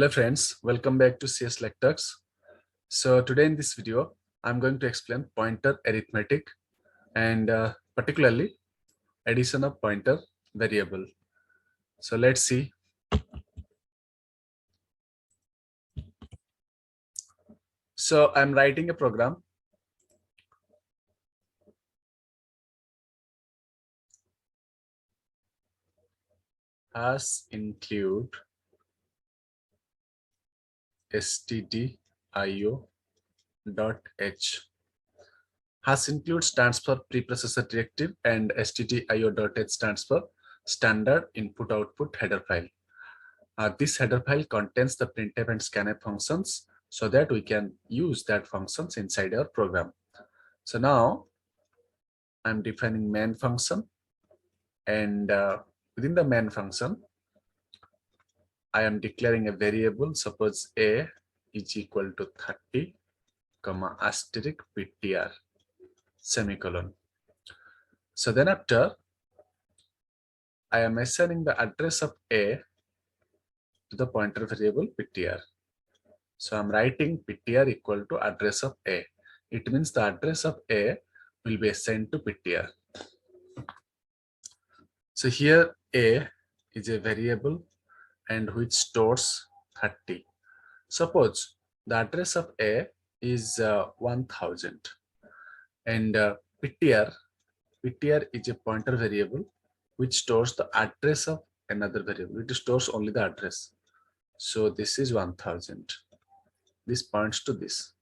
Hello friends, welcome back to CS Lectux. So today in this video, I'm going to explain pointer arithmetic and particularly addition of pointer variable. So let's see. So I'm writing a program. As include stdio.h. Has include stands for preprocessor directive and stdio.h stands for standard input output header file. This header file contains the printf and scanf functions so that we can use that functions inside our program. So now I'm defining main function, and within the main function, I am declaring a variable. Suppose a is equal to 30, comma asterisk ptr semicolon. So then after, I am assigning the address of a to the pointer variable ptr. So I'm writing ptr equal to address of a. It means the address of a will be assigned to ptr. So here a is a variable and which stores 30. Suppose the address of a is 1000 and ptr is a pointer variable which stores the address of another variable. It stores only the address. So this is 1000. This points to this.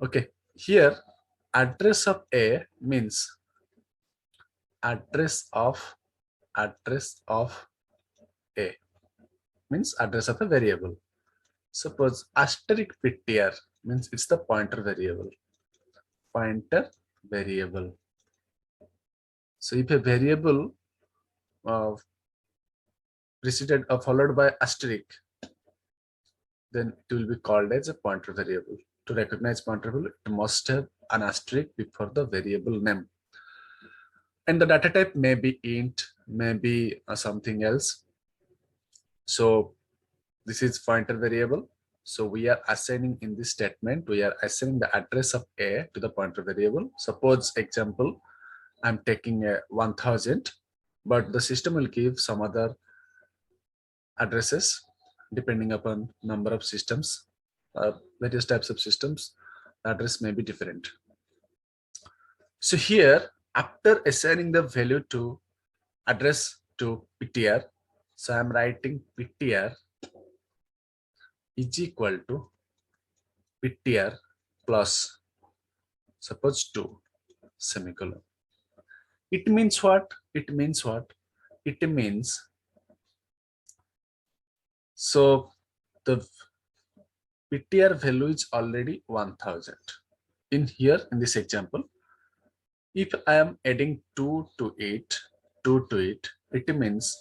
Okay, here address of a means address of a means address of a variable. Suppose asterisk ptr means it's the pointer variable. So if a variable preceded or followed by asterisk, then it will be called as a pointer variable. To recognize pointer variable, it must have an asterisk before the variable name. And the data type may be int, may be something else. So this is pointer variable. So we are assigning in this statement, we are assigning the address of a to the pointer variable. Suppose example, I'm taking a 1000, but the system will give some other addresses depending upon number of systems, various types of systems. The address may be different. So here, after assigning the value to address to ptr, so I'm writing ptr is equal to ptr plus suppose 2 semicolon. It means what? It means so the ptr value is already 1000. In here, in this example, if I am adding 2 to it, it means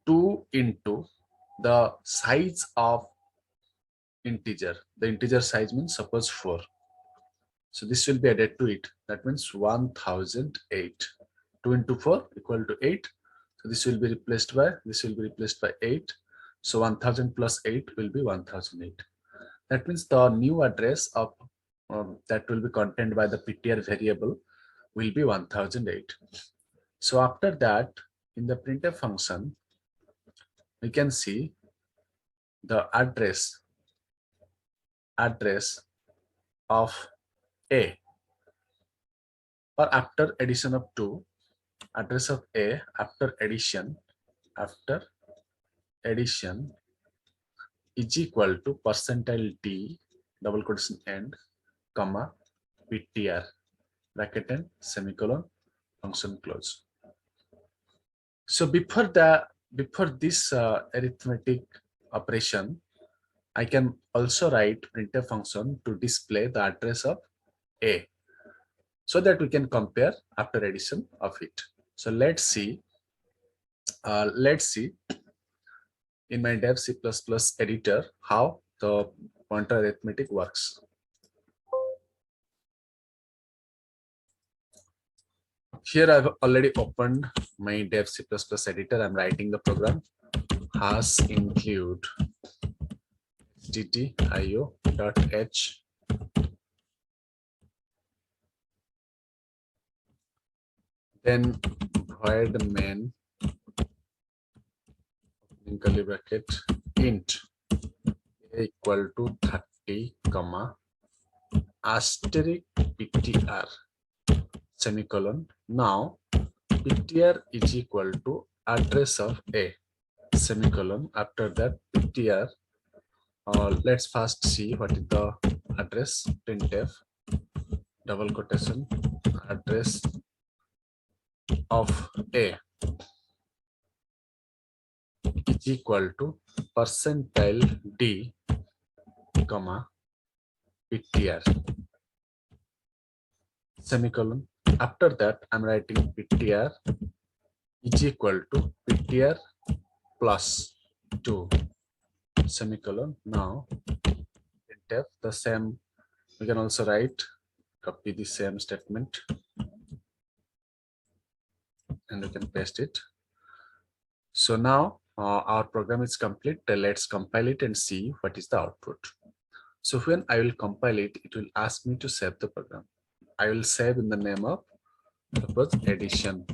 2 into the size of integer. The integer size means suppose 4. So this will be added to it. That means 1008. 2 into 4 equal to 8. So this will be replaced by 8. So 1000 plus 8 will be 1008. That means the new address of that will be contained by the ptr variable will be 1008. So after that, in the printf function, we can see the address of a, or after addition of 2, address of a after addition is equal to %d double quotation end comma ptr bracket and semicolon function close. So before this arithmetic operation, I can also write printf function to display the address of a so that we can compare after addition of it. So let's see in my dev C++ editor how the pointer arithmetic works. Here I've already opened my dev C++ editor. I'm writing the program. has include stdio.h then void main in curly bracket int a equal to 30 comma asterisk ptr semicolon. Now ptr is equal to address of a semicolon. After that ptr, let's first see what is the address. Printf double quotation address of a is equal to percentile d comma ptr semicolon. After that I'm writing ptr is equal to ptr plus 2 semicolon. Now printf the same, we can also write, copy the same statement and we can paste it. So now our program is complete. Let's compile it and see what is the output. So when I will compile it, it will ask me to save the program. I will save in the name of, suppose, addition,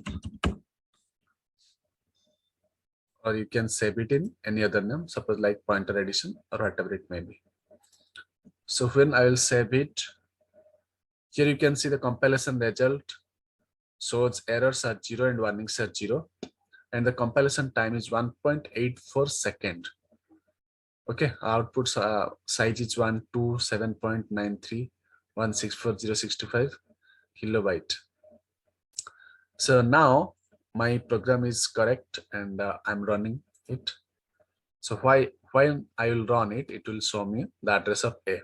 or you can save it in any other name, suppose like pointer addition or whatever it may be. So when I will save it, here you can see the compilation result shows errors are 0 and warnings are 0, and the compilation time is 1.84 second. Okay, output size is 127.93 164,065 kilobyte. So now my program is correct and I'm running it. So when I will run it, it will show me the address of A.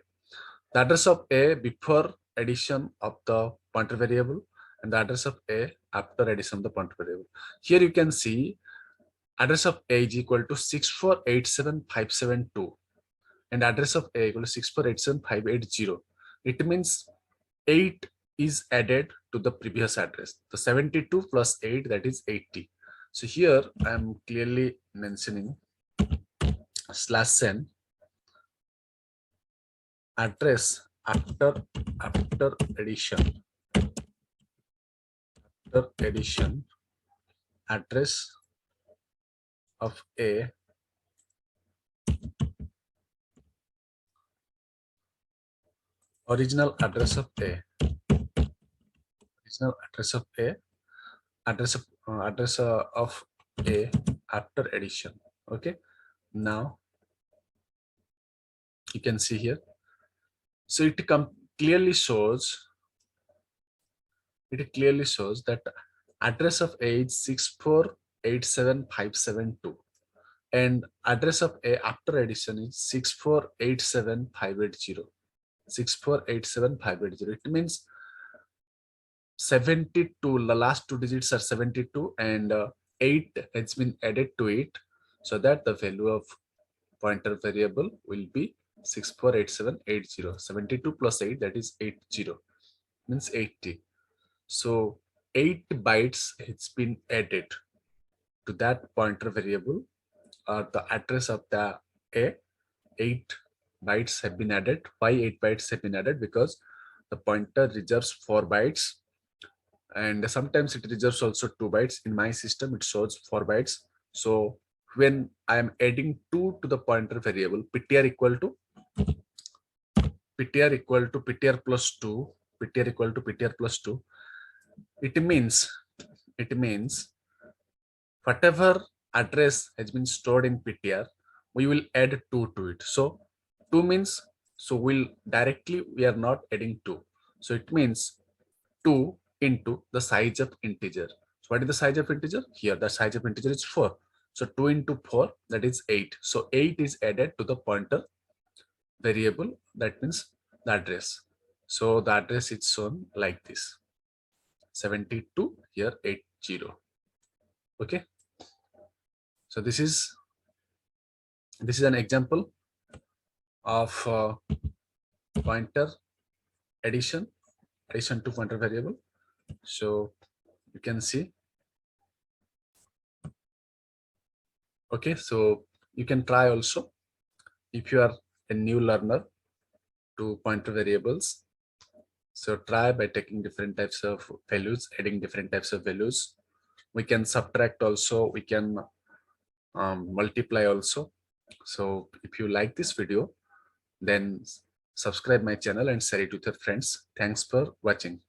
The address of A before addition of the pointer variable and the address of A after addition of the pointer variable. Here you can see address of A is equal to 6487572 and address of A equal to 6487580. It means 8 is added to the previous address. The 72 plus 8, that is 80. So here I am clearly mentioning /n address after addition. After addition, address of A original address of A. Original address of A. Address of A after addition. Okay. Now you can see here. So it clearly shows that address of A is 6487572 and address of A after addition is 6487580. 6487580. It means 72, the last two digits are 72 and 8 has been added to it, so that the value of pointer variable will be 648780. 72 plus 8, that is 80, means 80. So 8 bytes has been added to that pointer variable or the address of the A. 8 bytes have been added. Why 8 bytes have been added? Because the pointer reserves 4 bytes and sometimes it reserves also 2 bytes. In my system it shows 4 bytes. So when I am adding 2 to the pointer variable, ptr equal to ptr plus 2, ptr equal to ptr plus 2, it means whatever address has been stored in ptr, we will add 2 to it. So 2 means, so we are not adding 2, so it means 2 into the size of integer. So what is the size of integer? Here the size of integer is 4. So 2 into 4, that is 8. So 8 is added to the pointer variable, that means the address. So the address is shown like this, 72, here 80. Okay. So this is an example of pointer addition to pointer variable. So you can see. Okay, so You can try also if you are a new learner to pointer variables. So try by taking different types of values, adding different types of values. We can subtract also, we can multiply also. So if you like this video, then subscribe my channel and share it with your friends. Thanks for watching.